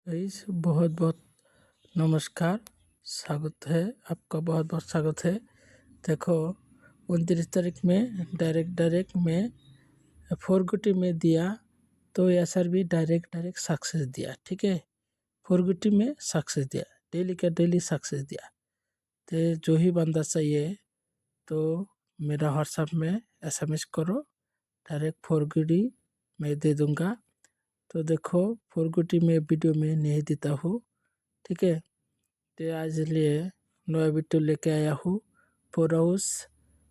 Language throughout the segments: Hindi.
गाइस बहुत बहुत नमस्कार। स्वागत है आपका, बहुत बहुत स्वागत है। देखो 29 तारीख में डायरेक्ट में फोरगुटी में दिया तो एसआर भी डायरेक्ट सक्सेस दिया। ठीक है, फोरगुटी में सक्सेस दिया, डेली का डेली सक्सेस दिया। तो जो ही बंदा चाहिए तो मेरा व्हाट्सएप में एसएमएस करो, डायरेक्ट फोरगुटी मैं दे दूंगा। तो देखो फोरगुटी में वीडियो में नहीं देता हूँ। ठीक है, तो आज लिए नया वीडियो लेके आया हूँ। 4 हाउस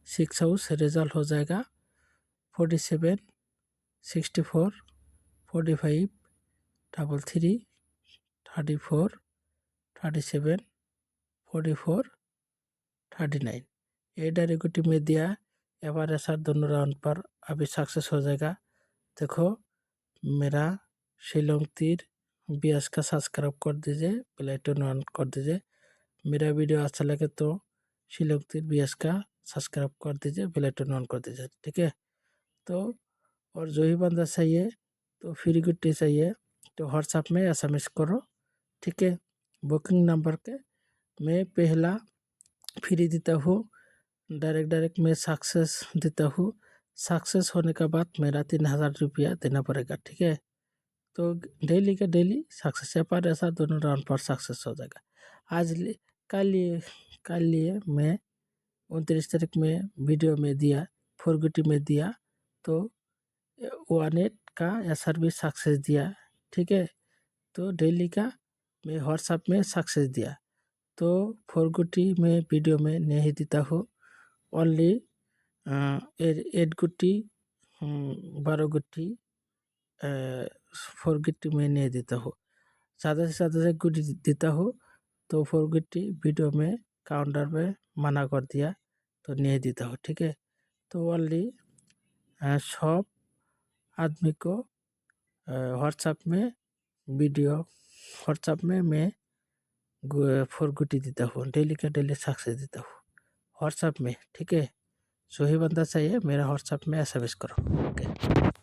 6 हाउस रिजल्ट हो जाएगा 47 64 45 33 34 37 44 39 ये डायरेक्ट में दिया। एवर एसआर दोनों राउंड पर अभी सक्सेस हो जाएगा। देखो मेरा शिलोंग तीर BS का सब्सक्राइब कर दीजिए, बेल आइकन ऑन कर दीजिए। मेरा वीडियो अच्छा लगे तो शिलोंग तीर BS का सब्सक्राइब कर दीजिए, बेल आइकन ऑन कर दीजिए। ठीक है, तो और जो ही बंदा चाहिए तो फ्री गुट्टी चाहिए तो व्हाट्सएप में एसएमएस करो। ठीक है, बुकिंग नंबर के मैं पहला फ्री देता हूँ, डायरेक्ट मैं सक्सेस देता हूँ। सक्सेस होने के बाद मेरा 3000 रुपया देना पड़ेगा। ठीक है, तो डेली का डेली सक्सेस या पर ऐसा दोनों राउंड पर सक्सेस हो जाएगा। आज कल लिए मैं 29 तारीख में वीडियो में दिया, फोरगुटी में दिया तो 18 का एसआर भी सक्सेस दिया। ठीक है, तो डेली का मैं व्हाट्सएप में सक्सेस दिया। तो फोरगुटी में वीडियो में नहीं देता हूँ, ओनली 8 गुट्टी 12 गुट्टी फोरगुटी में नहीं देता हूँ। ज़्यादा से ज़्यादा से गुट्टी देता हूँ तो फोरगुट्टी वीडियो में काउंटर में मना कर दिया तो नहीं देता हूँ। ठीक है, तो ओनली सब आदमी को व्हाट्सएप में वीडियो व्हाट्सएप में मैं फोरगुटी देता हूँ, डेली का डेली सक्सेस देता हूँ व्हाट्सएप में। ठीक है, जो ही बंदा चाहिए मेरा व्हाट्सएप में एसएमएस करो। ओके।